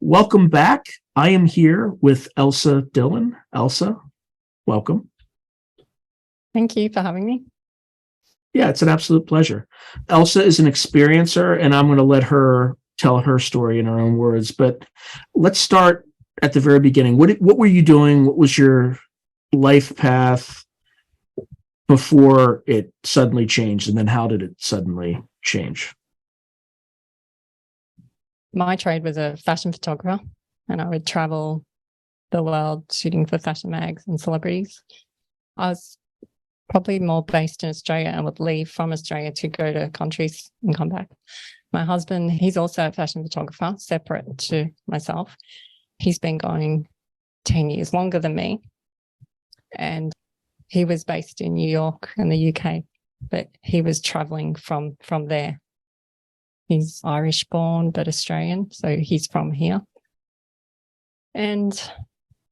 Welcome back. I am here with Elsa Dillon. Elsa, welcome. Thank you for having me. Yeah, it's an absolute pleasure. Elsa is an experiencer, and I'm going to let her tell her story in her own words. But let's start at the very beginning. What were you doing? What was your life path before it suddenly changed? And then how did it suddenly change? My trade was a fashion photographer, and I would travel the world shooting for fashion mags and celebrities. I was probably more based in Australia and would leave from Australia to go to countries and come back. My husband, he's also a fashion photographer, separate to myself. He's been going 10 years longer than me. And he was based in New York in the UK, but he was traveling from there. He's Irish born, but Australian, so he's from here. And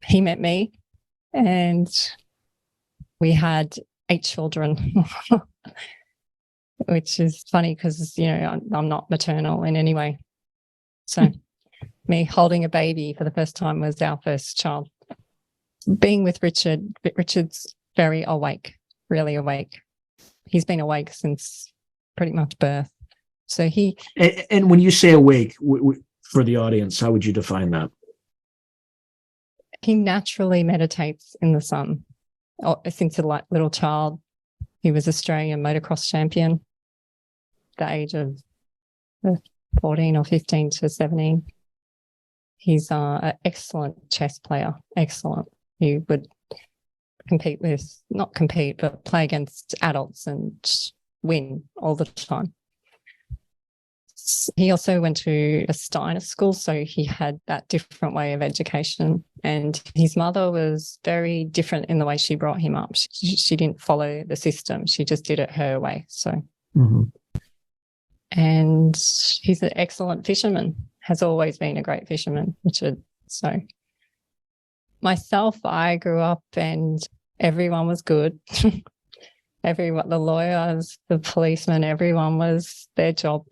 he met me, and we had 8 children, which is funny because, I'm not maternal in any way. So me holding a baby for the first time was our first child. Being with Richard, Richard's very awake, really awake. He's been awake since pretty much birth. So and when you say awake, for the audience, how would you define that? He naturally meditates in the sun. Since a little child, he was Australian motocross champion at the age of 14 or 15 to 17. He's an excellent chess player, excellent. He would not compete, but play against adults and win all the time. He also went to a Steiner school, so he had that different way of education. And his mother was very different in the way she brought him up. She didn't follow the system. She just did it her way. So, And he's an excellent fisherman, has always been a great fisherman, Richard. So myself, I grew up and everyone was good. Everyone, the lawyers, the policemen, everyone was their job.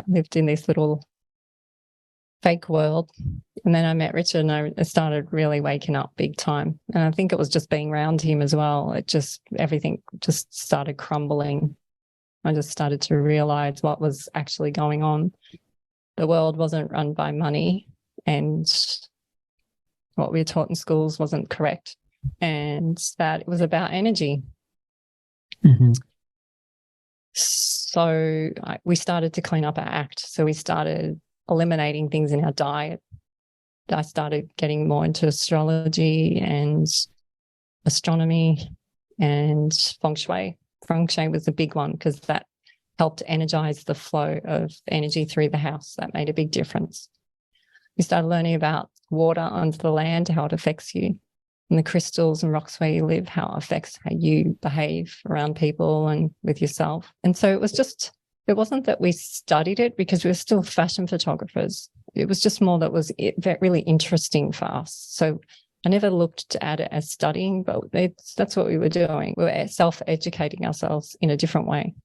Lived in this little fake world. And then I met Richard and I started really waking up big time. And I think it was just being around him as well. Everything just started crumbling. I just started to realize what was actually going on. The world wasn't run by money, and what we were taught in schools wasn't correct, and that it was about energy. So we started to clean up our act. So we started eliminating things in our diet. I started getting more into astrology and astronomy and feng shui. Feng shui was a big one because that helped energize the flow of energy through the house. That made a big difference. We started learning about water under the land, how it affects you, and the crystals and rocks where you live, how it affects how you behave around people and with yourself. And so it wasn't that we studied it because we were still fashion photographers. It was just more that was really interesting for us. So I never looked at it as studying, but that's what we were doing. We were self-educating ourselves in a different way.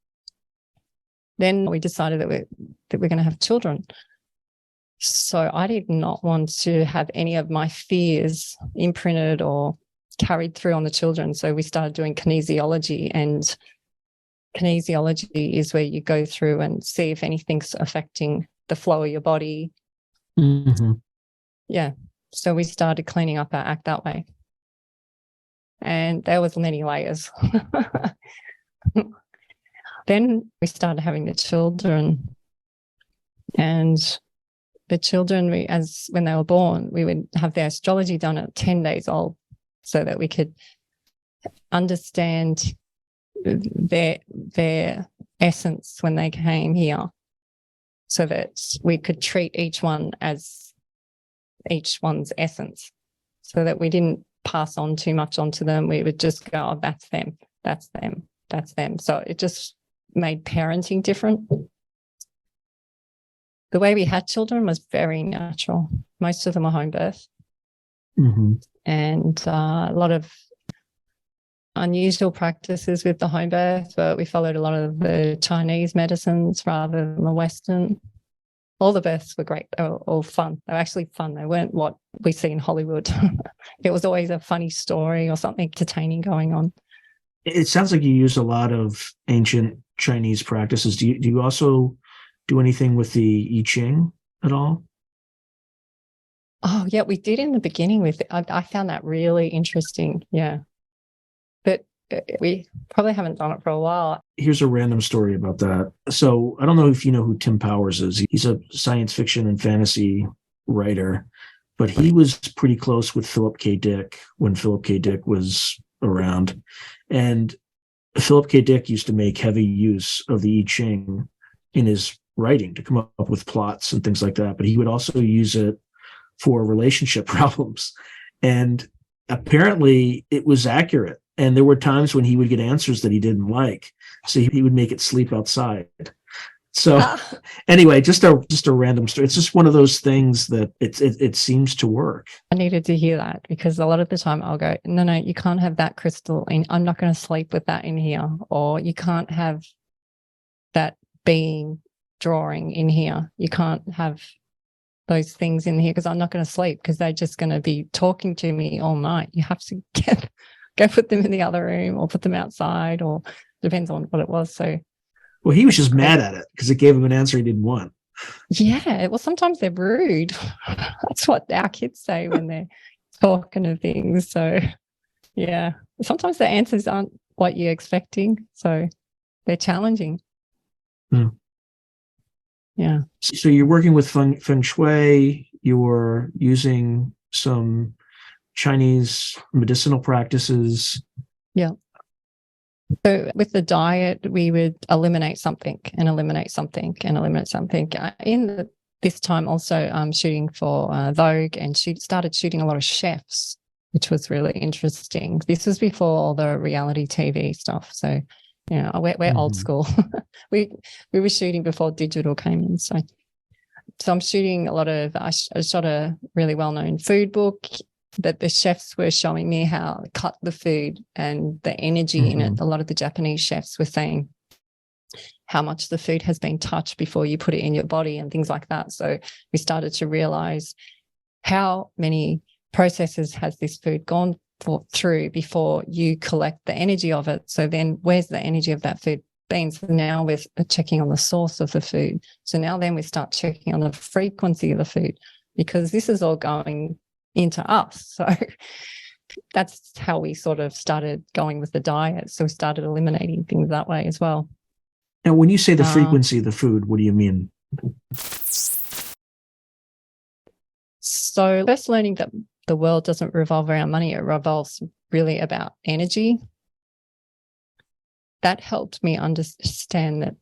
Then we decided that we're going to have children. So I did not want to have any of my fears imprinted or carried through on the children. So we started doing kinesiology, and kinesiology is where you go through and see if anything's affecting the flow of your body. Yeah. So we started cleaning up our act that way. And there was many layers. Then we started having the children, and the children, when they were born, we would have their astrology done at 10 days old so that we could understand their essence when they came here, so that we could treat each one as each one's essence, so that we didn't pass on too much onto them. We would just go, oh, that's them, that's them, that's them. So it just made parenting different. The way we had children was very natural. Most of them were home birth. And a lot of unusual practices with the home birth, but we followed a lot of the Chinese medicines rather than the Western. All the births were great. They were all fun. They were actually fun. They weren't what we see in Hollywood. It was always a funny story or something entertaining going on. It sounds like you use a lot of ancient Chinese practices. Do you also do anything with the I Ching at all? Oh, yeah, we did in the beginning with it. I found that really interesting. Yeah. But we probably haven't done it for a while. Here's a random story about that. So I don't know if you know who Tim Powers is. He's a science fiction and fantasy writer, but he was pretty close with Philip K. Dick when Philip K. Dick was around. And Philip K. Dick used to make heavy use of the I Ching in his writing to come up with plots and things like that. But he would also use it for relationship problems. And apparently it was accurate. And there were times when he would get answers that he didn't like. So he would make it sleep outside. So anyway, just a random story. It's just one of those things that it seems to work. I needed to hear that because a lot of the time I'll go, no, you can't have that crystal in. I'm not going to sleep with that in here. Or you can't have that being drawing in here. You can't have those things in here because I'm not going to sleep because they're just going to be talking to me all night. You have to go put them in the other room or put them outside, or depends on what it was. So, well, he was just mad at it because it gave him an answer he didn't want. Yeah, well, sometimes they're rude. That's what our kids say when they're talking of things. So, yeah, sometimes the answers aren't what you're expecting, so they're challenging. Yeah. So you're working with feng shui. You're using some Chinese medicinal practices. Yeah. So with the diet, we would eliminate something and eliminate something and eliminate something. This time also shooting for Vogue, and started shooting a lot of chefs, which was really interesting. This was before all the reality TV stuff. So, you know, we're old school. we were shooting before digital came in. So I'm shooting a lot of, I shot a really well-known food book that the chefs were showing me how to cut the food and the energy in it. A lot of the Japanese chefs were saying how much the food has been touched before you put it in your body and things like that. So we started to realize how many processes has this food gone through before you collect the energy of it. So then where's the energy of that food been? So now we're checking on the source of the food. So now then we start checking on the frequency of the food, because this is all going into us. So that's how we sort of started going with the diet. So we started eliminating things that way as well. Now, when you say the frequency of the food, what do you mean? So first learning that the world doesn't revolve around money, it revolves really about energy. That helped me understand that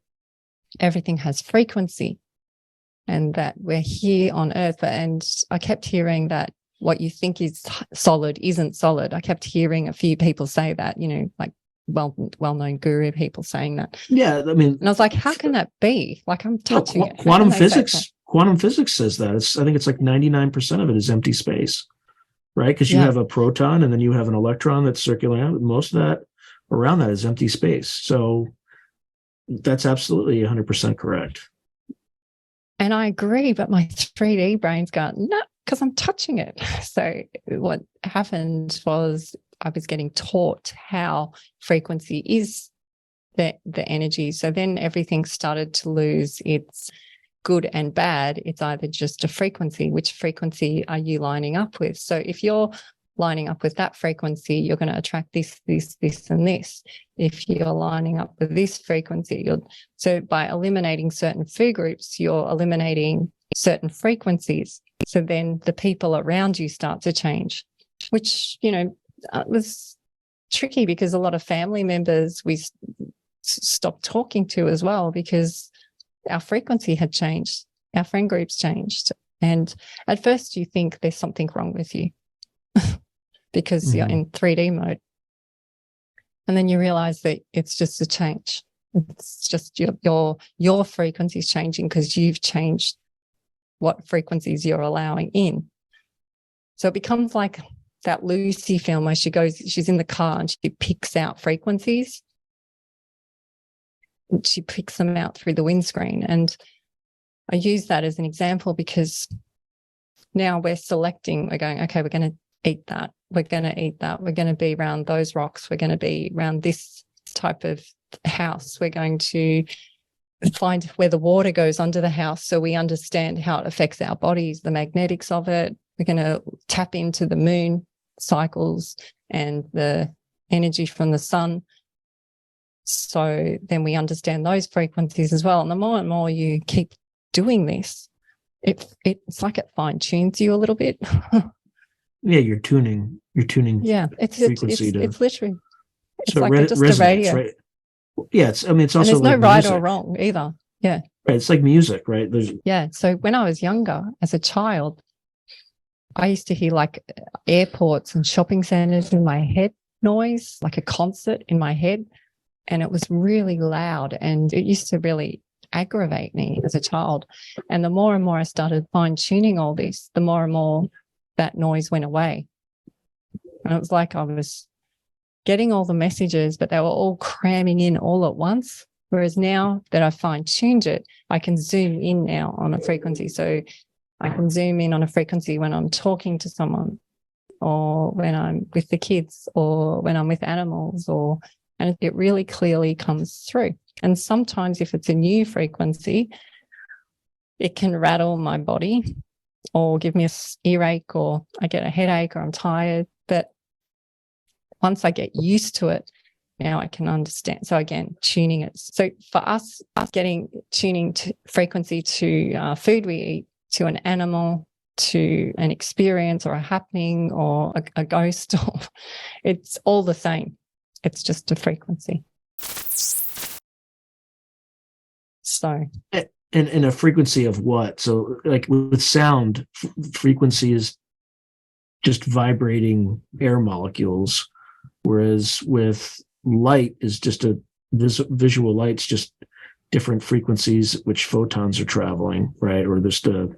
everything has frequency and that we're here on earth. And I kept hearing that what you think is solid isn't solid. I kept hearing a few people say that, you know, like well-known guru people saying that. Yeah, I mean, and I was like, how can that be? Like, I'm touching it. Quantum physics says that. I think it's like 99% of it is empty space, right? Because you have a proton and then you have an electron that's circulating out. Most of that around that is empty space. So that's absolutely 100% correct. And I agree, but my 3D brain's going, no, because I'm touching it. So what happened was I was getting taught how frequency is the energy. So then everything started to lose its good and bad. It's either just a frequency. Which frequency are you lining up with? So if you're lining up with that frequency, you're going to attract this, and this. If you're lining up with this frequency, so by eliminating certain food groups, you're eliminating certain frequencies. So then the people around you start to change, which, you know, was tricky because a lot of family members we stopped talking to as well because our frequency had changed, our friend groups changed. And at first you think there's something wrong with you because you're in 3D mode. And then you realize that it's just a change. It's just your frequency is changing because you've changed what frequencies you're allowing in. So it becomes like that Lucy film where she's in the car and she picks out frequencies. And she picks them out through the windscreen. And I use that as an example because now we're selecting, we're going, okay, we're going to eat that. We're going to eat that. We're going to be around those rocks. We're going to be around this type of house. We're going to find where the water goes under the house so we understand how it affects our bodies, the magnetics of it. We're going to tap into the moon cycles and the energy from the sun. So then we understand those frequencies as well. And the more and more you keep doing this, it's like it fine tunes you a little bit. Yeah, you're tuning. Yeah, it's literally. It's so like just a radio. Right? Yeah, it's and also there's no like right music. or wrong either. Yeah. Right, it's like music, right? Yeah. So when I was younger, as a child, I used to hear like airports and shopping centers in my head noise, like a concert in my head. And it was really loud and it used to really aggravate me as a child. And the more and more I started fine tuning all this, the more and more that noise went away. And it was like I was getting all the messages, but they were all cramming in all at once. Whereas now that I fine tuned it, I can zoom in now on a frequency. So I can zoom in on a frequency when I'm talking to someone or when I'm with the kids or when I'm with animals and it really clearly comes through. And sometimes if it's a new frequency, it can rattle my body or give me a earache or I get a headache or I'm tired. But once I get used to it, now I can understand. So again, tuning it. So for us tuning to frequency to food we eat, to an animal, to an experience or a happening or a ghost, it's all the same. It's just a frequency. So. And a frequency of what? So like with sound, frequency is just vibrating air molecules, whereas with light is just a visual light's just different frequencies at which photons are traveling, right? Or just when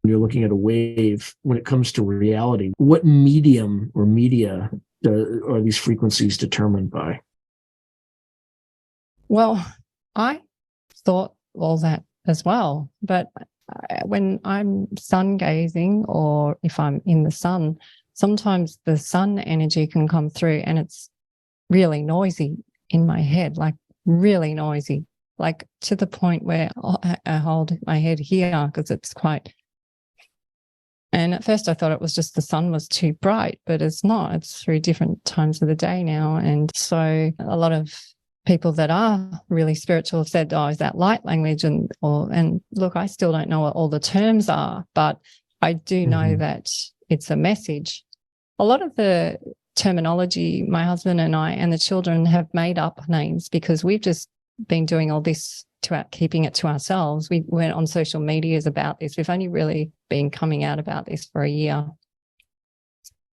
you're looking at a wave, when it comes to reality, what medium or media are these frequencies determined by? Well, I thought all that as well, but when I'm sun gazing or if I'm in the sun, sometimes the sun energy can come through and it's really noisy in my head, like really noisy, like to the point where I hold my head here because it's quite. And at first I thought it was just the sun was too bright, but it's not. It's through different times of the day now. And so a lot of people that are really spiritual have said, oh, is that light language? And look, I still don't know what all the terms are, but I do know that it's a message. A lot of the terminology, my husband and I and the children have made up names because we've just been doing all this keeping it to ourselves. We went on social medias about this. We've only really been coming out about this for a year.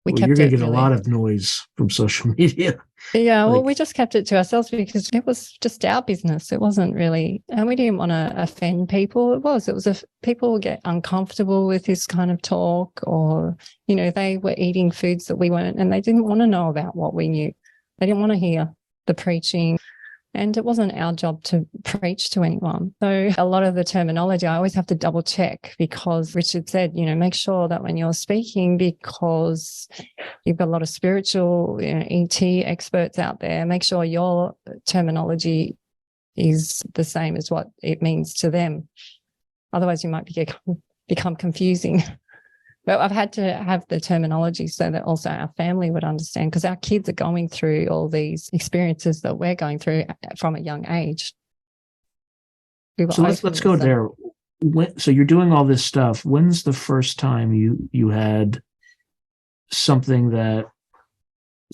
You're going to get a lot of noise from social media. Yeah, well, we just kept it to ourselves because it was just our business. It wasn't really, and we didn't want to offend people. It was people would get uncomfortable with this kind of talk or, they were eating foods that we weren't, and they didn't want to know about what we knew. They didn't want to hear the preaching. And it wasn't our job to preach to anyone. So a lot of the terminology, I always have to double check because Richard said, make sure that when you're speaking, because you've got a lot of spiritual ET experts out there, make sure your terminology is the same as what it means to them. Otherwise, you might become confusing. But I've had to have the terminology so that also our family would understand because our kids are going through all these experiences that we're going through from a young age. So let's go there. So you're doing all this stuff. When's the first time you had something that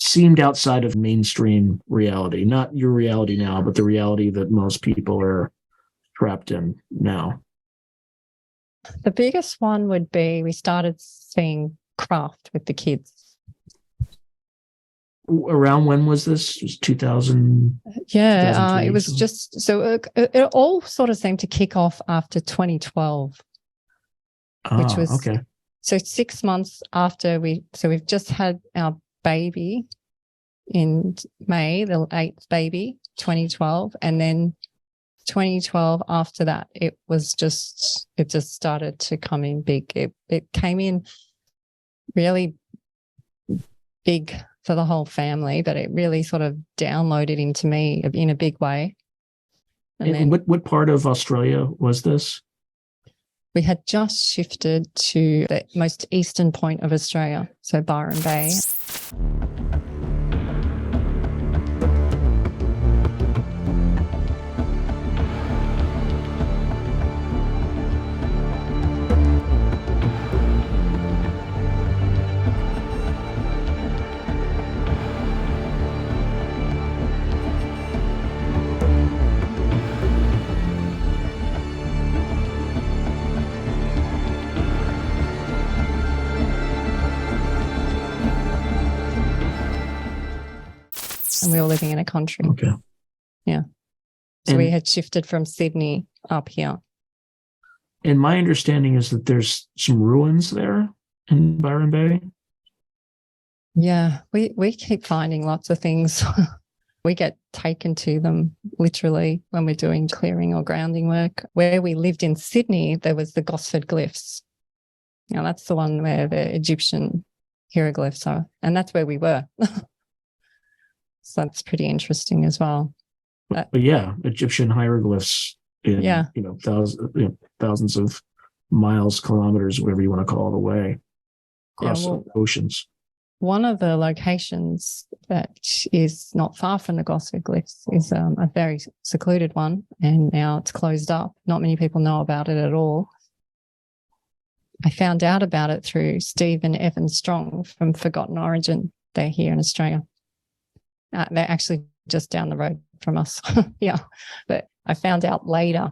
seemed outside of mainstream reality? Not your reality now, but the reality that most people are trapped in now. The biggest one would be we started seeing craft with the kids. Around when was this? It was 2000? Yeah, it was just, so it all sort of seemed to kick off after 2012. Which was, okay. So 6 months after we've just had our baby in May, the 8th baby, 2012. And then 2012, after that, it just started to come in big. It came in really big for the whole family, but it really sort of downloaded into me in a big way. And then, what part of Australia was this? We had just shifted to the most eastern point of Australia, so Byron Bay. And we were living in a country. Okay. Yeah. So we had shifted from Sydney up here. And my understanding is that there's some ruins there in Byron Bay. Yeah, we keep finding lots of things. We get taken to them literally when we're doing clearing or grounding work. Where we lived in Sydney, there was the Gosford glyphs. Now that's the one where the Egyptian hieroglyphs are, and that's where we were. So that's pretty interesting as well. But yeah, Egyptian hieroglyphs in thousands of miles, kilometers, whatever you want to call it, away across oceans. One of the locations that is not far from the Gosford glyphs is a very secluded one, and now it's closed up. Not many people know about it at all. I found out about it through Steve and Evan Strong from Forgotten Origin. They're here in Australia. They're actually just down the road from us. Yeah. But I found out later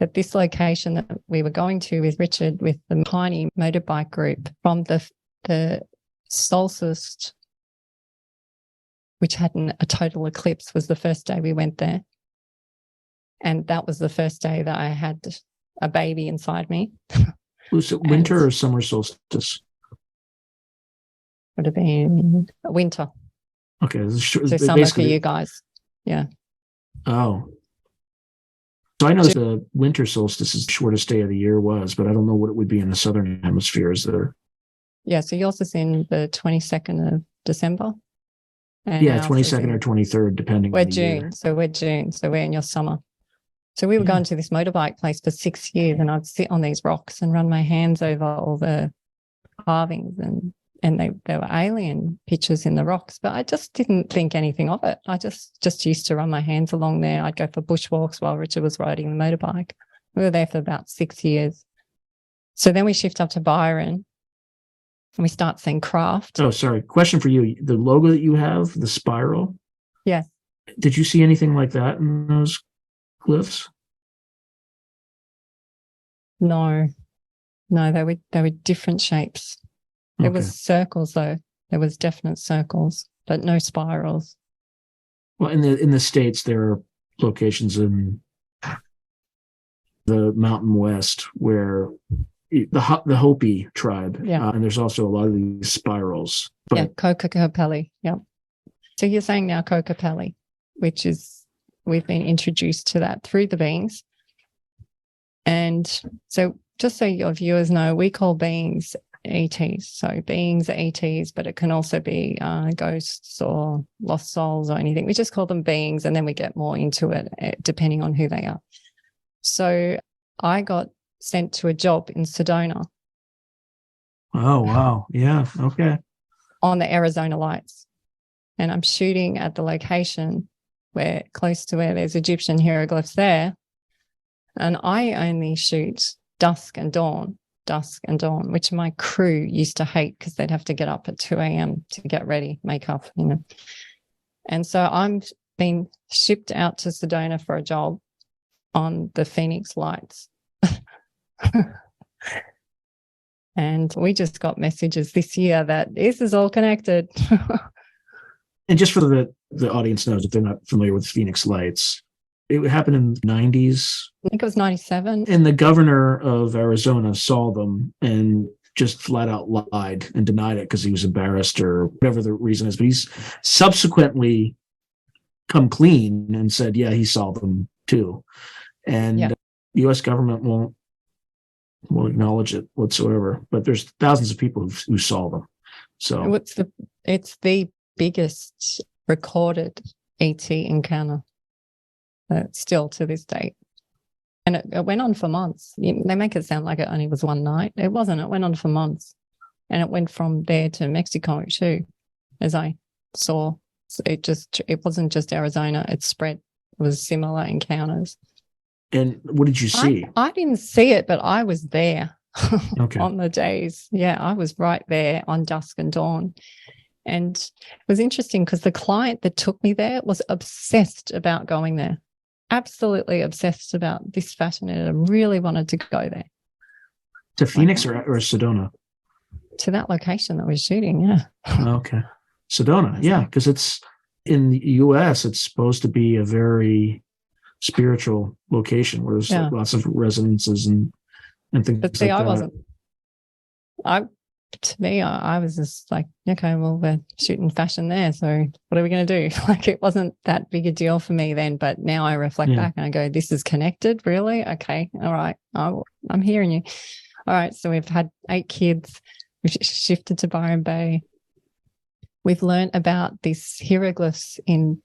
that this location that we were going to with Richard, with the tiny motorbike group from the solstice, which had a total eclipse, was the first day we went there. And that was the first day that I had a baby inside me. Was it winter or summer solstice? Would have been winter. Okay. So summer for you guys. Yeah. Oh. So I know the winter solstice is the shortest day of the year was, but I don't know what it would be in the southern hemisphere. Is there? Yeah. So yours is in the 22nd of December. And 22nd or 23rd, depending on the June. year. So we're June. So we're in your summer. So we were going to this motorbike place for 6 years, and I'd sit on these rocks and run my hands over all the carvings, and they were alien pictures in the rocks, but I just didn't think anything of it. I just used to run my hands along there. I'd go for bushwalks while Richard was riding the motorbike. We were there for about 6 years. So then we shift up to Byron and we start seeing craft. Oh, sorry. Question for you. The logo that you have, the spiral. Yes. Did you see anything like that in those glyphs? No, they were different shapes. There was circles though. There was definite circles, but no spirals. Well, in the States, there are locations in the Mountain West where the Hopi tribe, and there's also a lot of these spirals. But Kokopelli. Yeah. So you're saying now Kokopelli, which is, we've been introduced to that through the beings. And so just so your viewers know, we call beings ETs. So beings are ETs, but it can also be ghosts or lost souls or anything. We just call them beings, and then we get more into it depending on who they are. So I got sent to a job in Sedona. Oh, wow. Yeah. Okay. On the Arizona Lights. And I'm shooting at the location where close to where there's Egyptian hieroglyphs there. And I only shoot dusk and dawn, which my crew used to hate because they'd have to get up at 2 a.m. to get ready, make up, And so I'm being shipped out to Sedona for a job on the Phoenix Lights. And we just got messages this year that this is all connected. And just for the audience knows, if they're not familiar with Phoenix Lights, it happened in the 90s. I think it was 97. And the governor of Arizona saw them and just flat out lied and denied it because he was embarrassed or whatever the reason is. But he's subsequently come clean and said, yeah, he saw them too. And Yeah. the U.S. government won't acknowledge it whatsoever. But there's thousands of people who saw them. So it's the biggest recorded ET encounter still to this date. And it went on for months. They make it sound like it only was one night. It wasn't. It went on for months. And it went from there to Mexico too, as I saw. It wasn't just Arizona. It spread. It was similar encounters. And what did you see? I didn't see it, but I was there Okay. on the days. Yeah, I was right there on dusk and dawn. And it was interesting because the client that took me there was obsessed about going there. Absolutely obsessed about this fascinated and really wanted to go there. To Phoenix or Sedona? To that location that we're shooting, yeah. Okay. Sedona, yeah, because it's in the U.S., it's supposed to be a very spiritual location where there's lots of residences and things but see, like I that. wasn't. To me, I was just like, okay, well, we're shooting fashion there, so what are we going to do? Like, it wasn't that big a deal for me then, but now I reflect back and I go, this is connected, really? Okay, all right, I'm hearing you. All right, so we've had 8 kids. We've shifted to Byron Bay. We've learned about these hieroglyphs in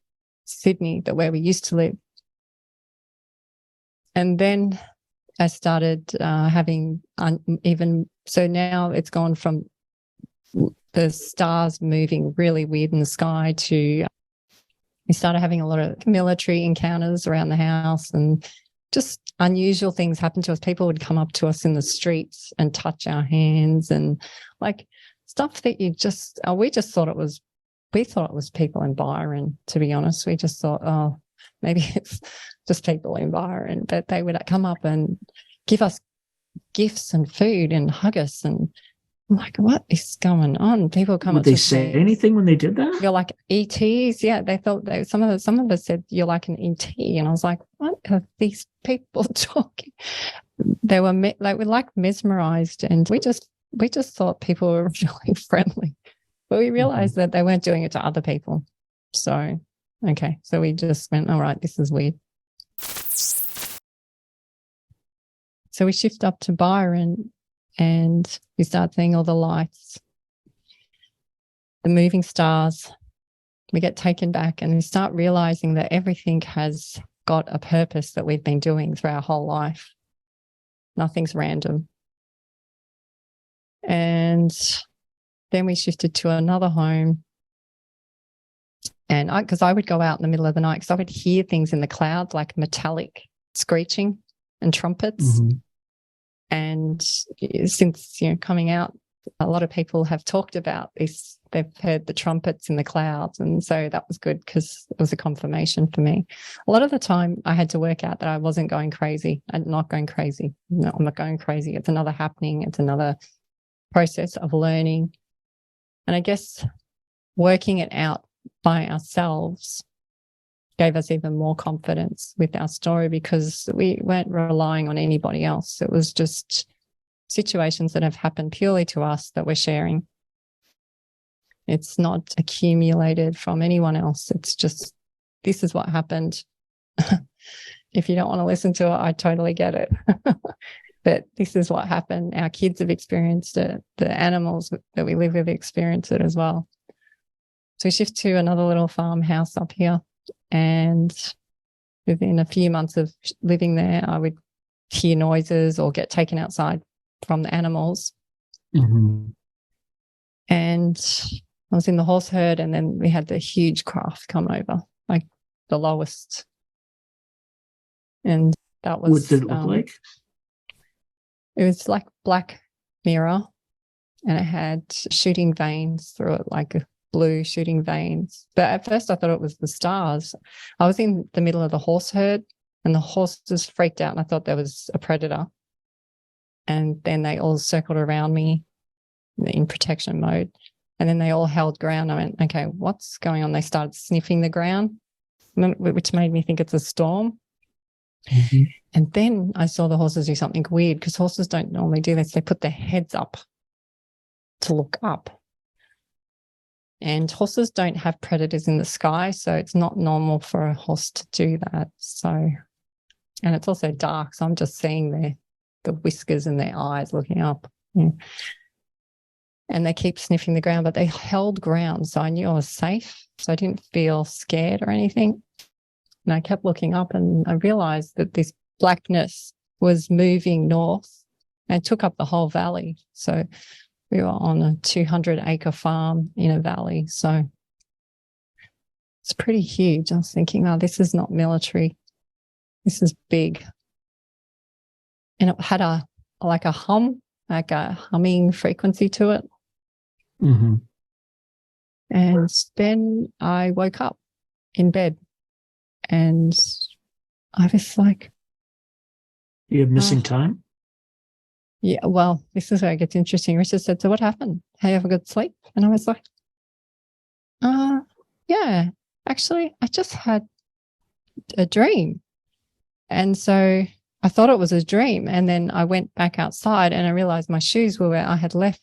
Sydney, where we used to live. And then I started having so now it's gone from the stars moving really weird in the sky to we started having a lot of military encounters around the house, and just unusual things happened to us. People would come up to us in the streets and touch our hands, and like stuff that we thought it was people in Byron, to be honest. We just thought, oh, maybe it's just people in Byron, but they would come up and give us gifts and food and hug us, and I'm like, what is going on? People come up to Would they say anything when they did that? You're like ETs. Yeah, they thought some of us said you're like an ET, and I was like, what are these people talking? They were mesmerized, and we just thought people were really friendly, but we realized that they weren't doing it to other people. So okay, so we just went, all right, this is weird. So we shift up to Byron and we start seeing all the lights, the moving stars. We get taken back and we start realizing that everything has got a purpose that we've been doing through our whole life. Nothing's random. And then we shifted to another home. And because I would go out in the middle of the night because I would hear things in the clouds like metallic screeching and trumpets. Mm-hmm. And since, coming out, a lot of people have talked about this. They've heard the trumpets in the clouds. And so that was good because it was a confirmation for me. A lot of the time I had to work out that I wasn't going crazy. I'm not going crazy. No, I'm not going crazy. It's another happening. It's another process of learning. And I guess working it out by ourselves gave us even more confidence with our story because we weren't relying on anybody else. It was just situations that have happened purely to us that we're sharing. It's not accumulated from anyone else. It's just, this is what happened. If you don't want to listen to it, I totally get it. But this is what happened. Our kids have experienced it. The animals that we live with experience it as well. So we shift to another little farmhouse up here. And within a few months of living there, I would hear noises or get taken outside from the animals. Mm-hmm. And I was in the horse herd, and then we had the huge craft come over, like the lowest. And that was... What did it look like? It was like black mirror, and it had shooting veins through it, like blue shooting veins. But at first I thought it was the stars. I was in the middle of the horse herd, and the horses freaked out, and I thought there was a predator. And then they all circled around me in protection mode. And then they all held ground. I went, okay, what's going on? They started sniffing the ground, which made me think it's a storm. Mm-hmm. And then I saw the horses do something weird because horses don't normally do this. They put their heads up to look up. And horses don't have predators in the sky, so it's not normal for a horse to do that. So, and it's also dark, so I'm just seeing the whiskers in their eyes looking up. Yeah. And they keep sniffing the ground, but they held ground, so I knew I was safe. So I didn't feel scared or anything. And I kept looking up, and I realized that this blackness was moving north and took up the whole valley. So we were on a 200-acre farm in a valley. So it's pretty huge. I was thinking, oh, this is not military. This is big. And it had a humming frequency to it. Mm-hmm. And then I woke up in bed and I was like, You have missing time? Yeah, well, this is where it gets interesting. Richard said, so what happened? Have you have a good sleep? And I was like, yeah, actually, I just had a dream. And so I thought it was a dream. And then I went back outside and I realized my shoes were where I had left.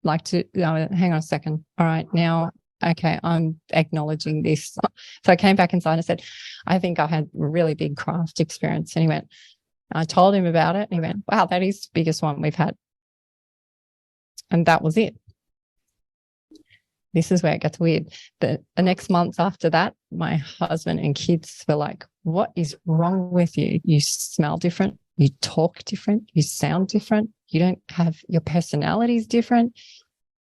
Hang on a second. All right, now, okay, I'm acknowledging this. So I came back inside and I said, I think I had a really big craft experience. And he went, I told him about it and he went, wow, that is the biggest one we've had. And that was it. This is where it gets weird. The next month after that, my husband and kids were like, what is wrong with you? You smell different. You talk different. You sound different. You don't have, your personality's different.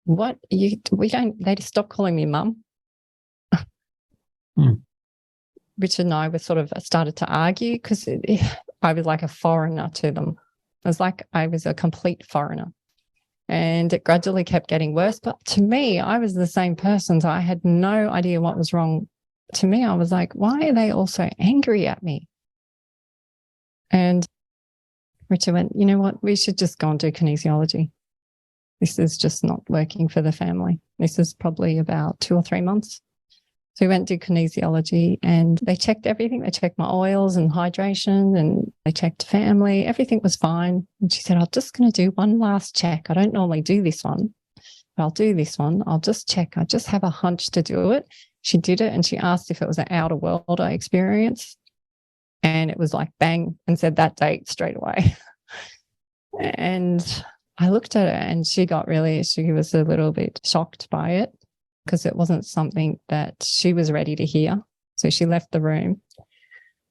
They just stopped calling me mum. Richard and I were sort of started to argue because I was like a foreigner to them. It was like I was a complete foreigner. And it gradually kept getting worse. But to me, I was the same person. So I had no idea what was wrong. To me, I was like, why are they all so angry at me? And Richard went, you know what? We should just go and do kinesiology. This is just not working for the family. This is probably about 2 or 3 months. So we went to kinesiology and they checked everything. They checked my oils and hydration and they checked family. Everything was fine. And she said, I'm just going to do one last check. I don't normally do this one, but I'll do this one. I'll just check. I just have a hunch to do it. She did it and she asked if it was an outer world I experienced. And it was like bang, and said that date straight away. And I looked at her and she was a little bit shocked by it, because it wasn't something that she was ready to hear. So she left the room.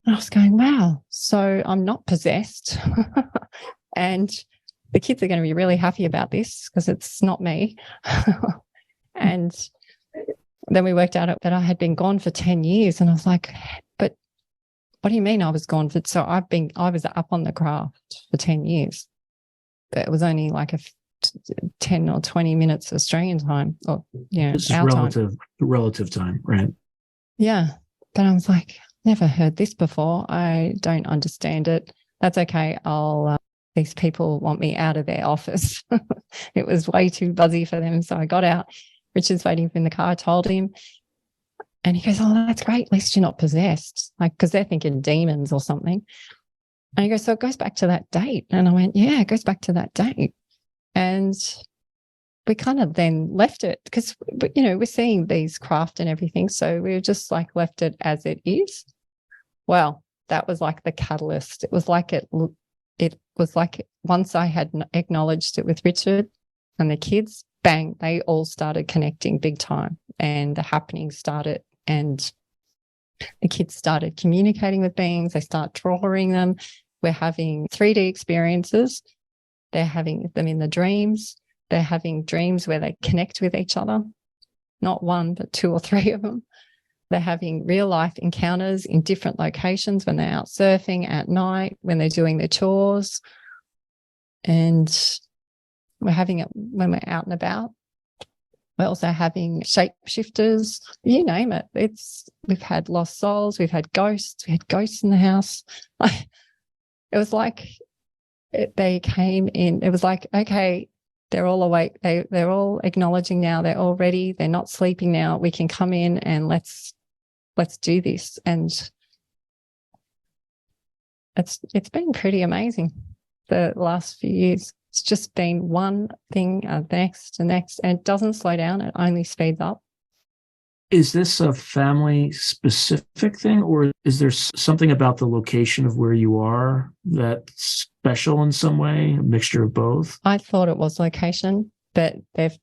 And I was going, wow, so I'm not possessed. And the kids are going to be really happy about this because it's not me. And then we worked out that I had been gone for 10 years. And I was like, but what do you mean I was gone for? So I was up on the craft for 10 years. But it was only like 10 or 20 minutes Australian time, or this is relative time, right? Yeah, but I was like, never heard this before. I don't understand it. That's okay. These people want me out of their office. It was way too buzzy for them, so I got out. Richard's waiting in the car. I told him, and he goes, "Oh, that's great. At least you're not possessed." Like, because they're thinking demons or something. And he goes, "So it goes back to that date." And I went, "Yeah, it goes back to that date." And we kind of then left it because, we're seeing these craft and everything. So we were just like left it as it is. Well, that was like the catalyst. It was like once I had acknowledged it with Richard and the kids, bang, they all started connecting big time and the happenings started, and the kids started communicating with beings. They start drawing them. We're having 3D experiences. They're having them in the dreams. They're having dreams where they connect with each other, not one, but 2 or 3 of them. They're having real life encounters in different locations when they're out surfing at night, when they're doing their chores. And we're having it when we're out and about. We're also having shapeshifters, you name it. We've had lost souls, we've had ghosts, we had ghosts in the house. It was like they came in. It was like, okay, they're all awake. They're all acknowledging now. They're all ready. They're not sleeping now. We can come in and let's do this. And it's been pretty amazing the last few years. It's just been one thing, the next, and it doesn't slow down. It only speeds up. Is this a family specific thing, or is there something about the location of where you are that's special in some way, a mixture of both? I thought it was location, but they've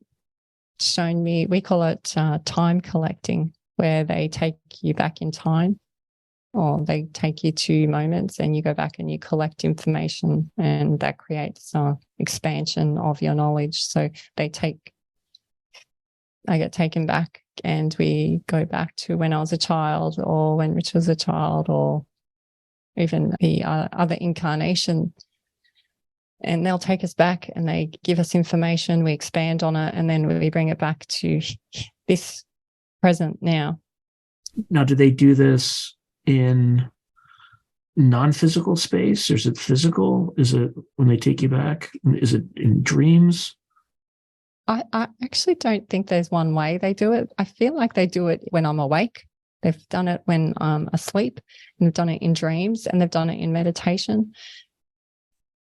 shown me, we call it time collecting, where they take you back in time, or they take you to moments and you go back and you collect information, and that creates expansion of your knowledge. So I get taken back and we go back to when I was a child, or when Rich was a child, or even the other incarnation. And they'll take us back and they give us information, we expand on it, and then we bring it back to this present now. Now, do they do this in non-physical space, or is it physical? Is it when they take you back? Is it in dreams? I actually don't think there's one way they do it. I feel like they do it when I'm awake. They've done it when I'm asleep, and they've done it in dreams, and they've done it in meditation.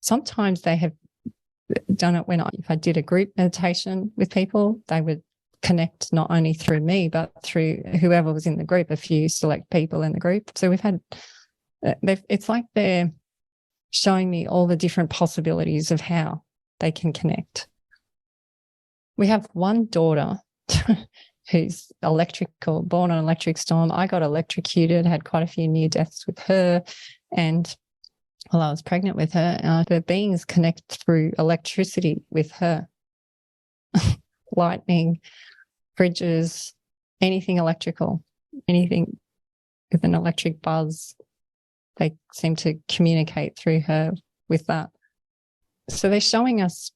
Sometimes they have done it if I did a group meditation with people, they would connect not only through me, but through whoever was in the group, a few select people in the group. So we've had, it's like they're showing me all the different possibilities of how they can connect. We have one daughter who's electrical, born on electric storm. I got electrocuted, had quite a few near deaths with her. And while I was pregnant with her, the beings connect through electricity with her. Lightning, fridges, anything electrical, anything with an electric buzz. They seem to communicate through her with that. So they're showing us.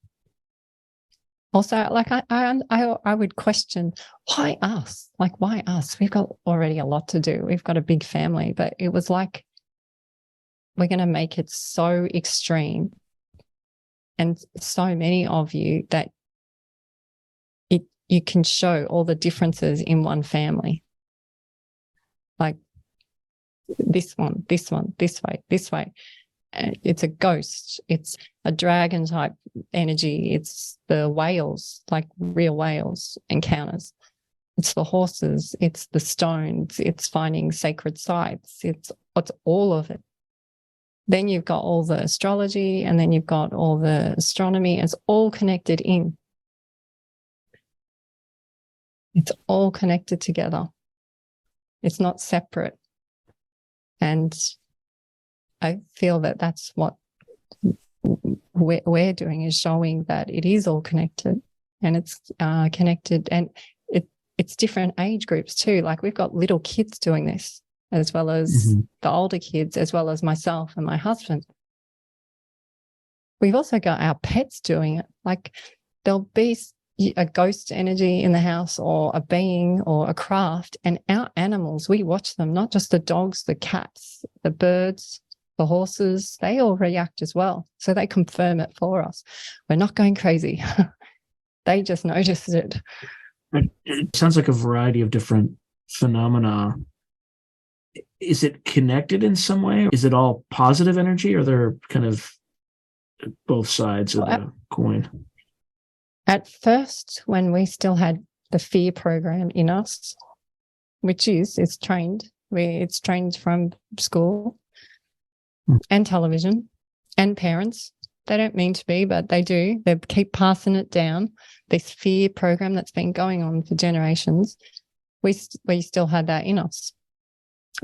Also, like I would question, why us? Like, why us? We've got already a lot to do. We've got a big family, but it was like, we're going to make it so extreme, and so many of you, that you can show all the differences in one family. Like this one, this way, this way. It's a ghost. It's a dragon type energy. It's the whales, like real whales encounters. It's the horses. It's the stones. It's finding sacred sites. It's all of it. Then you've got all the astrology, and then you've got all the astronomy. It's all connected in. It's all connected together. It's not separate. And I feel that that's what we're doing, is showing that it is all connected, and it's connected, and it's different age groups too. Like we've got little kids doing this, as well as the older kids, as well as myself and my husband. We've also got our pets doing it. Like there'll be a ghost energy in the house, or a being, or a craft, and our animals, we watch them, not just the dogs, the cats, the birds, the horses, they all react as well. So they confirm it for us. We're not going crazy. They just noticed it. It sounds like a variety of different phenomena. Is it connected in some way? Is it all positive energy, or they're kind of both sides of the coin? At first, when we still had the fear program in us, which it's trained. It's trained from school and television and parents. They don't mean to be, but they do. They keep passing it down. This fear program that's been going on for generations, we still had that in us.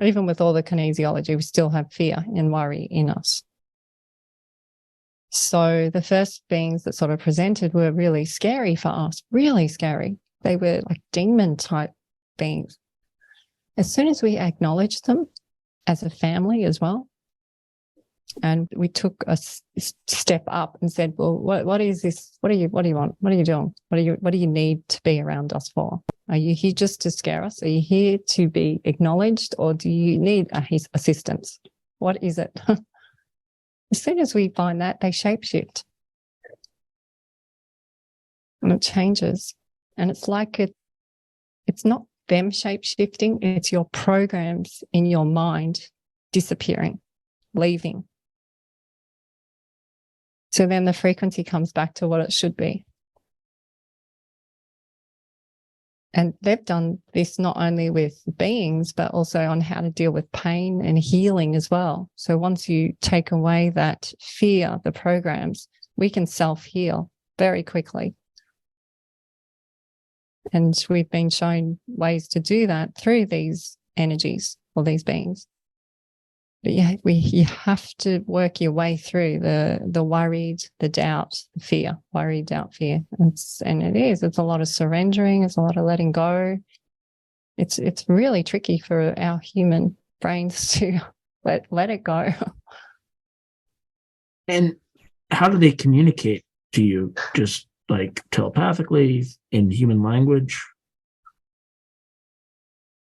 Even with all the kinesiology, we still have fear and worry in us. So the first beings that sort of presented were really scary for us, really scary. They were like demon type beings. As soon as we acknowledged them as a family as well, and we took a step up and said, well, what is this? What do you want? What are you doing? What do you need to be around us for? Are you here just to scare us? Are you here to be acknowledged, or do you need assistance? What is it? As soon as we find that, they shapeshift. And it changes. And it's like it's not them shapeshifting, it's your programs in your mind disappearing, leaving. So then the frequency comes back to what it should be. And they've done this not only with beings, but also on how to deal with pain and healing as well. So once you take away that fear, the programs, we can self-heal very quickly. And we've been shown ways to do that through these energies or these beings. But you have to work your way through the worried, the doubt, the fear, worry, doubt, fear. It's a lot of surrendering. It's a lot of letting go. It's really tricky for our human brains to let it go. And how do they communicate to you? Just like telepathically in human language?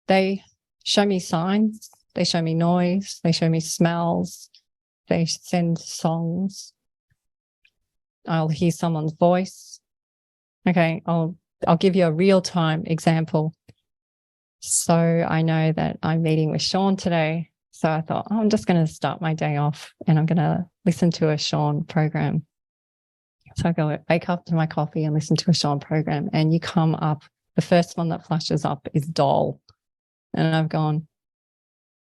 They show me signs. They show me noise. They show me smells. They send songs. I'll hear someone's voice. Okay, I'll give you a real-time example. So I know that I'm meeting with Sean today. So I thought, I'm just going to start my day off and I'm going to listen to a Sean program. So I go wake up to my coffee and listen to a Sean program, and you come up. The first one that flashes up is doll. And I've gone,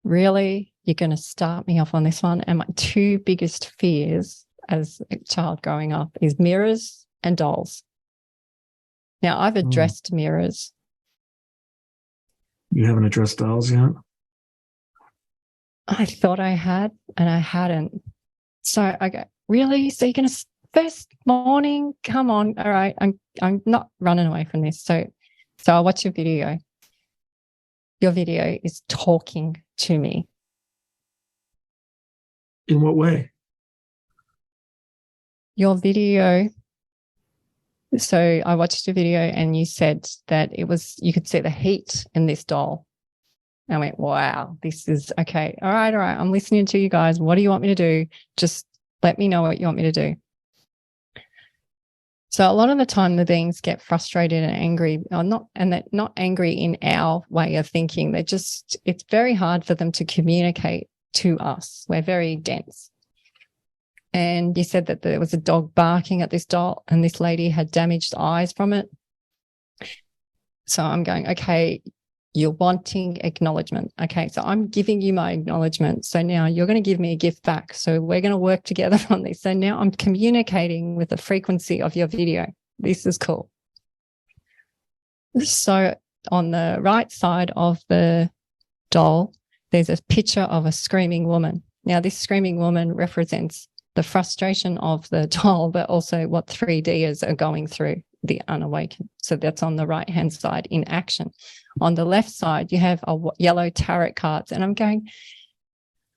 really? You're going to start me off on this one? And my two biggest fears as a child growing up is mirrors and dolls. Now, I've addressed mirrors. You haven't addressed dolls yet? I thought I had, and I hadn't. So I go, really? So you're going to first morning? Come on. All right. I'm not running away from this. So I'll watch your video. Your video is talking to me. In what way? Your video. So I watched your video and you said that you could see the heat in this doll. I went, wow, this is okay. All right. I'm listening to you guys. What do you want me to do? Just let me know what you want me to do. So a lot of the time the beings get frustrated and angry, not angry in our way of thinking. It's very hard for them to communicate to us. We're very dense. And you said that there was a dog barking at this doll and this lady had damaged eyes from it. So I'm going, okay, you're wanting acknowledgement. Okay, so I'm giving you my acknowledgement. So now you're going to give me a gift back. So we're going to work together on this. So now I'm communicating with the frequency of your video. This is cool. So on the right side of the doll, there's a picture of a screaming woman. Now this screaming woman represents the frustration of the doll, but also what 3Ders are going through, the unawakened. So that's on the right-hand side in action. On the left side, you have yellow tarot cards. And I'm going,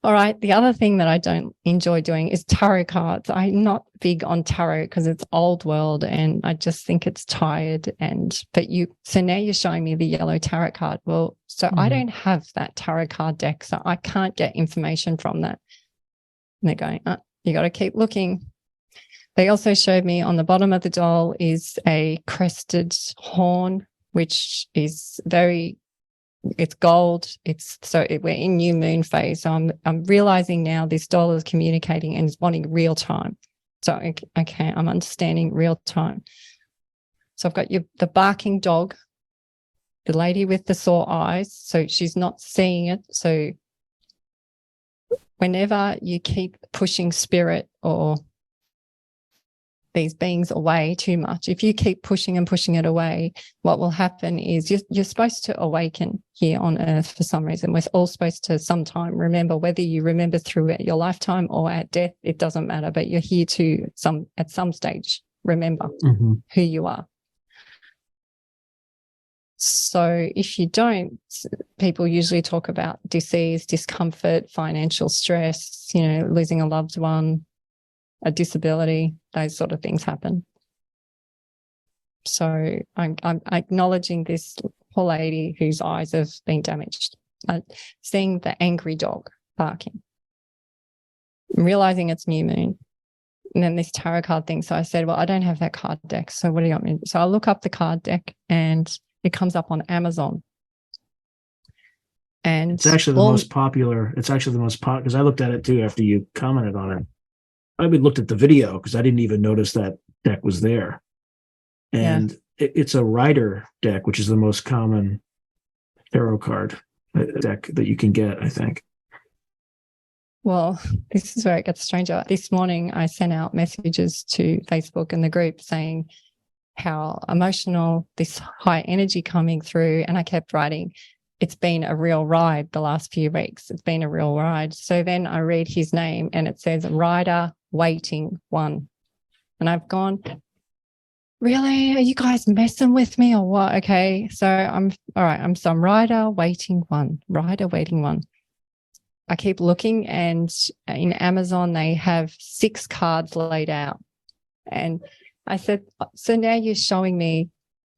all right, the other thing that I don't enjoy doing is tarot cards. I'm not big on tarot because it's old world and I just think it's tired. So now you're showing me the yellow tarot card. Well, so I don't have that tarot card deck, so I can't get information from that. And they're going, you got to keep looking. They also showed me on the bottom of the doll is a crested horn, which is it's gold. We're in new moon phase. So I'm realizing now this doll is communicating and is wanting real time. So, okay, I'm understanding real time. So I've got the barking dog, the lady with the sore eyes. So she's not seeing it. So whenever you keep pushing spirit or these beings away too much, if you keep pushing and pushing it away, what will happen is you're supposed to awaken here on earth for some reason. We're all supposed to sometime remember, whether you remember through your lifetime or at death, it doesn't matter, but you're here to at some stage remember who you are. So if you don't, people usually talk about disease, discomfort, financial stress, losing a loved one, a disability, those sort of things happen. So I'm acknowledging this poor lady whose eyes have been damaged, seeing the angry dog barking, realizing it's new moon, and then this tarot card thing. So I said, well, I don't have that card deck. So what do you want me to do? So I look up the card deck and it comes up on Amazon. And it's actually the most popular. It's actually the most popular because I looked at it too after you commented on it. I even looked at the video because I didn't even notice that deck was there. And it's a rider deck, which is the most common tarot card deck that you can get, I think. Well, this is where it gets stranger. This morning, I sent out messages to Facebook and the group saying how emotional, this high energy coming through. And I kept writing, it's been a real ride the last few weeks. It's been a real ride. So then I read his name and it says Rider Waiting One. And I've gone, really? Are you guys messing with me or what? Okay. So I'm all right. I'm some Rider Waiting One. Rider Waiting One. I keep looking, and in Amazon, they have 6 cards laid out. And I said, so now you're showing me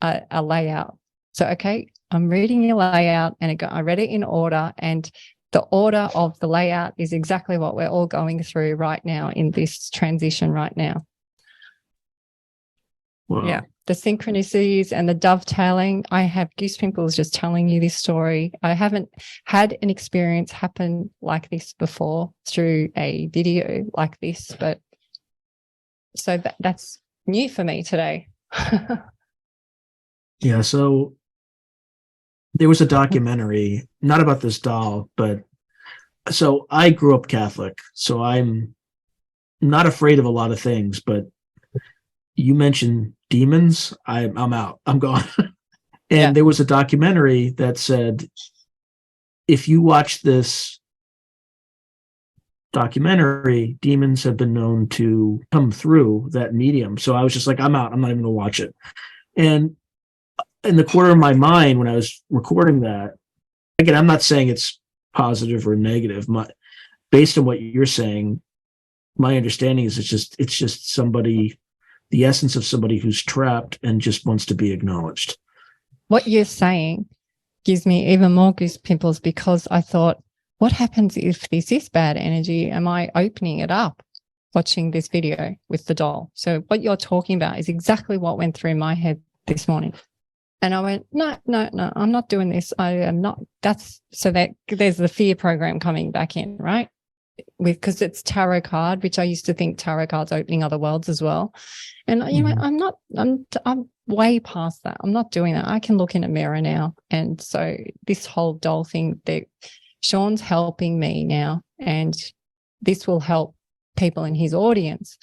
a layout. So, okay, I'm reading your layout, and I read it in order, and the order of the layout is exactly what we're all going through right now in this transition right now. Wow. Yeah. The synchronicities and the dovetailing. I have goosepimples just telling you this story. I haven't had an experience happen like this before through a video like this, but so that's new for me today. Yeah. So there was a documentary, not about this doll, but so I grew up Catholic, so I'm not afraid of a lot of things, but you mentioned demons, I'm out. I'm gone. And there was a documentary that said, if you watch this documentary, demons have been known to come through that medium. So I was just like, I'm out. I'm not even going to watch it. And in the corner of my mind, when I was recording that, again, I'm not saying it's positive or negative. Based on what you're saying, my understanding is it's just somebody, the essence of somebody who's trapped and just wants to be acknowledged. What you're saying gives me even more goosepimples, because I thought, what happens if this is bad energy? Am I opening it up watching this video with the doll? So what you're talking about is exactly what went through my head this morning. And I went, no, I'm not doing this. I am not. So that there's the fear program coming back in, right? Because it's tarot card, which I used to think tarot cards opening other worlds as well. And you know, I'm way past that. I'm not doing that. I can look in a mirror now. And so this whole doll thing, Sean's helping me now, and this will help people in his audience.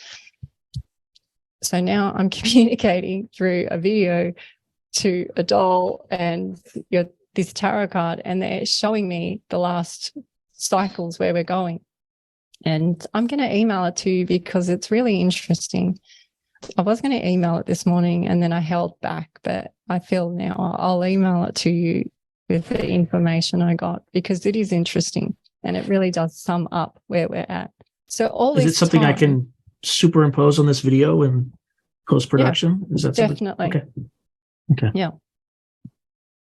So now I'm communicating through a video to a doll and this tarot card, and they're showing me the last cycles where we're going. And I'm going to email it to you because it's really interesting. I was going to email it this morning and then I held back, but I feel now I'll email it to you with the information I got, because it is interesting and it really does sum up where we're at. So all is it something I can superimpose on this video in post-production? Yeah, is that definitely? Okay. Yeah.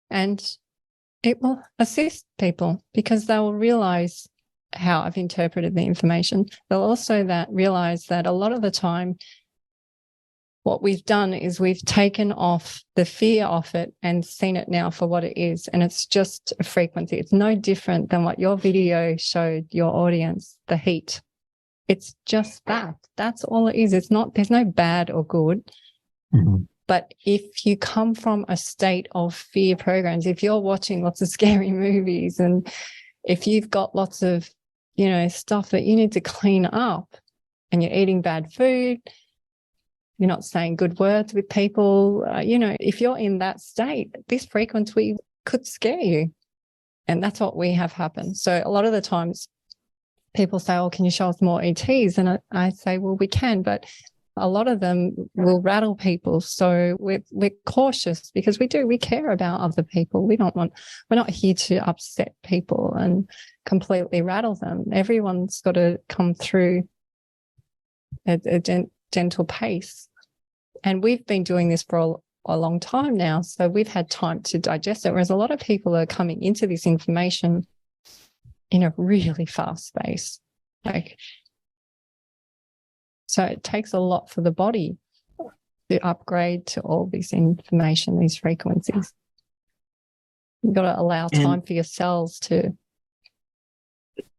And it will assist people because they will realize how I've interpreted the information. They'll also realize that a lot of the time what we've done is we've taken off the fear off it and seen it now for what it is. And it's just a frequency. It's no different than what your video showed your audience, the heat. It's just that. That's all it is. It's not, there's no bad or good. Mm-hmm. But if you come from a state of fear programs, if you're watching lots of scary movies, and if you've got lots of, stuff that you need to clean up, and you're eating bad food, you're not saying good words with people, if you're in that state, this frequency could scare you. And that's what we have happen. So a lot of the times people say, oh, can you show us more ETs? And I say, well, we can, but a lot of them will rattle people. So we're cautious because we care about other people. We're not here to upset people and completely rattle them. Everyone's got to come through a gentle pace. And we've been doing this for a long time now. So we've had time to digest it. Whereas a lot of people are coming into this information in a really fast space. So it takes a lot for the body to upgrade to all this information, these frequencies. You've got to allow time for your cells to.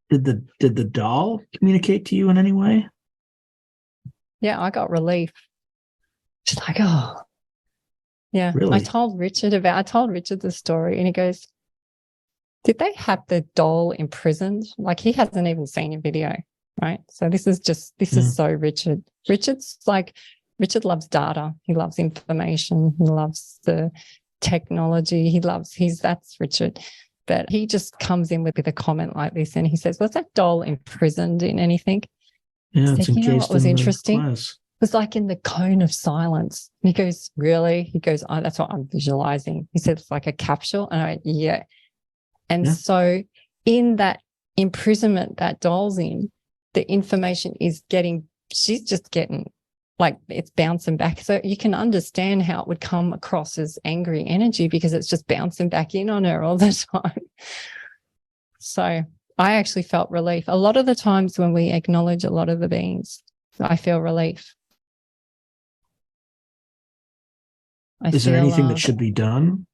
Did the doll communicate to you in any way? Yeah, I got relief. Just like, oh, yeah. Really? I told Richard the story, and he goes, did they have the doll imprisoned? Like, he hasn't even seen a video, right? So this is so Richard. Richard loves data. He loves information. He loves the technology. That's Richard. But he just comes in with a comment like this, and he says, was that doll imprisoned in anything? Yeah, it's you know what was interesting? Glass. It was like in the cone of silence. And he goes, really? He goes, oh, that's what I'm visualizing. He said, it's like a capsule. And I went, yeah. And so in that imprisonment that doll's in, the information she's just getting, like, it's bouncing back. So you can understand how it would come across as angry energy, because it's just bouncing back in on her all the time. So I actually felt relief. A lot of the times when we acknowledge a lot of the beings, I feel relief. Is there anything that should be done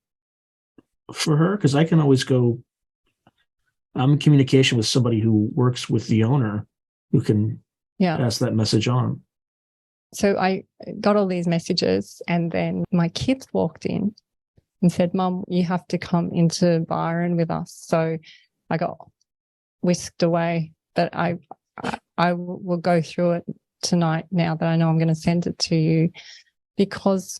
for her? Because I can always I'm in communication with somebody who works with the owner who can pass that message on. So I got all these messages, and then my kids walked in and said, Mum, you have to come into Byron with us. So I got whisked away, but I will go through it tonight now that I know I'm going to send it to you, because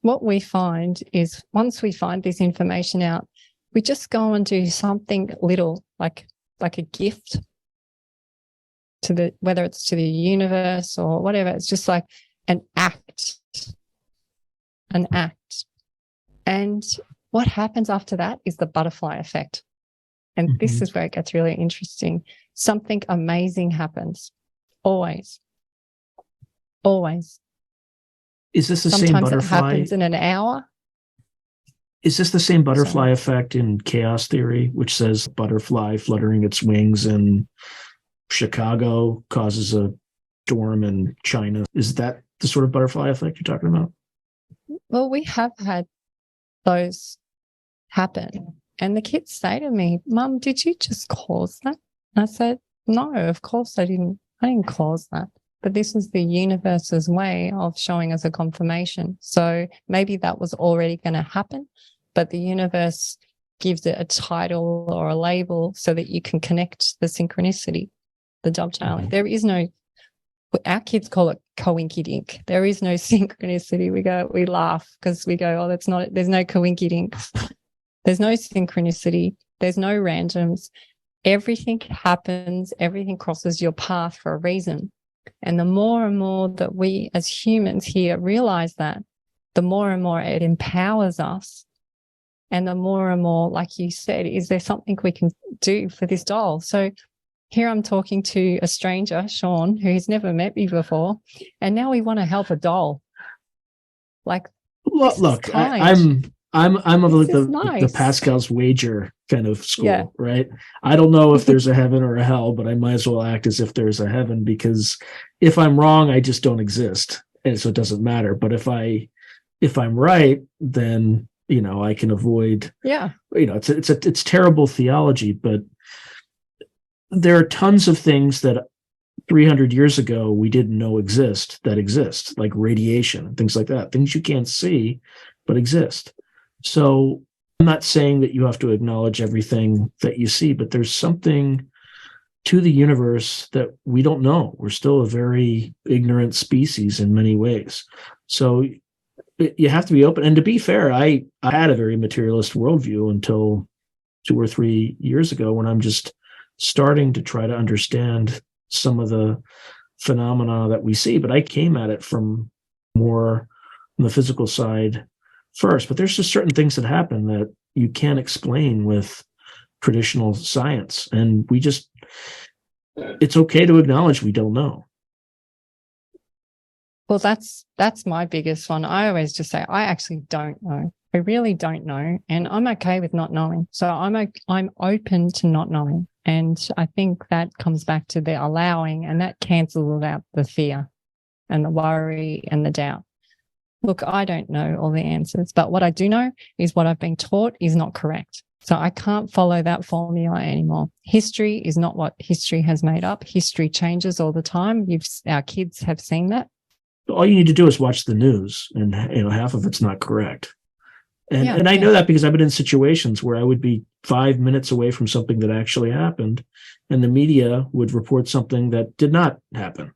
what we find is once we find this information out, we just go and do something little, like a gift to whether it's to the universe or whatever. It's just like an act. And what happens after that is the butterfly effect. And this is where it gets really interesting. Something amazing happens. Always. Is this the Sometimes same butterfly? It happens in an hour. Is this the same butterfly effect in chaos theory, which says butterfly fluttering its wings in Chicago causes a storm in China? Is that the sort of butterfly effect you're talking about? Well, we have had those happen. And the kids say to me, Mum, did you just cause that? And I said, no, of course I didn't cause that. But this is the universe's way of showing us a confirmation. So maybe that was already going to happen, but the universe gives it a title or a label so that you can connect the synchronicity, the dovetailing. There is no, our kids call it coinky-dink. There is no synchronicity. We laugh because we go, oh, there's no coinky-dink. There's no synchronicity. There's no randoms. Everything happens. Everything crosses your path for a reason. And the more and more that we as humans here realize that, the more and more it empowers us. And the more and more, like you said, is there something we can do for this doll? So here I'm talking to a stranger, Sean, who's never met me before, and now we want to help a doll. Like, look, I'm of like the Pascal's wager kind of school, right? I don't know if there's a heaven or a hell, but I might as well act as if there's a heaven, because if I'm wrong, I just don't exist, and so it doesn't matter. But if I'm right, then I can avoid. Yeah, it's terrible theology, but there are tons of things that 300 years ago we didn't know exist, like radiation and things like that, things you can't see but exist. So I'm not saying that you have to acknowledge everything that you see, but there's something to the universe that we don't know. We're still a very ignorant species in many ways. So you have to be open. And to be fair, I had a very materialist worldview until 2 or 3 years ago, when I'm just starting to try to understand some of the phenomena that we see. But I came at it from more on the physical side first. But there's just certain things that happen that you can't explain with traditional science. And it's okay to acknowledge we don't know. Well, that's my biggest one. I always just say, I actually don't know. I really don't know. And I'm okay with not knowing. So I'm open to not knowing. And I think that comes back to the allowing, and that cancels out the fear and the worry and the doubt. Look, I don't know all the answers, but what I do know is what I've been taught is not correct. So I can't follow that formula anymore. History is not what history has made up. History changes all the time. Our kids have seen that. All you need to do is watch the news, and half of it's not correct. And I know that because I've been in situations where I would be 5 minutes away from something that actually happened, and the media would report something that did not happen.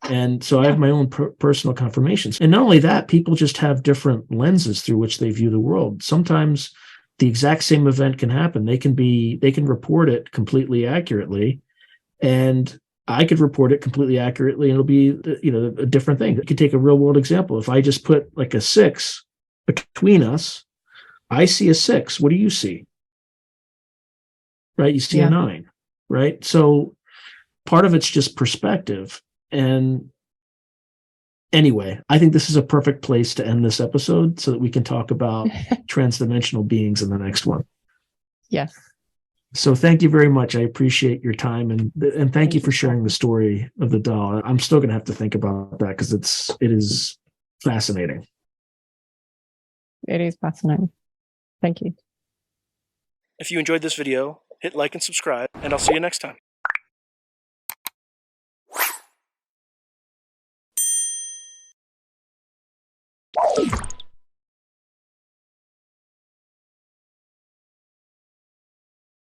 And so I have my own personal confirmations. And not only that, people just have different lenses through which they view the world. Sometimes the exact same event can happen. They can report it completely accurately, and I could report it completely accurately, and it'll be, a different thing. You could take a real world example. If I just put like a 6 between us, I see a 6. What do you see? Right? You see a 9, right? So part of it's just perspective. And anyway, I think this is a perfect place to end this episode so that we can talk about transdimensional beings in the next one. Yes. So thank you very much. I appreciate your time, and thank you for sharing the story of the doll. I'm still going to have to think about that because it is fascinating. It is fascinating. Thank you. If you enjoyed this video, hit like and subscribe, and I'll see you next time.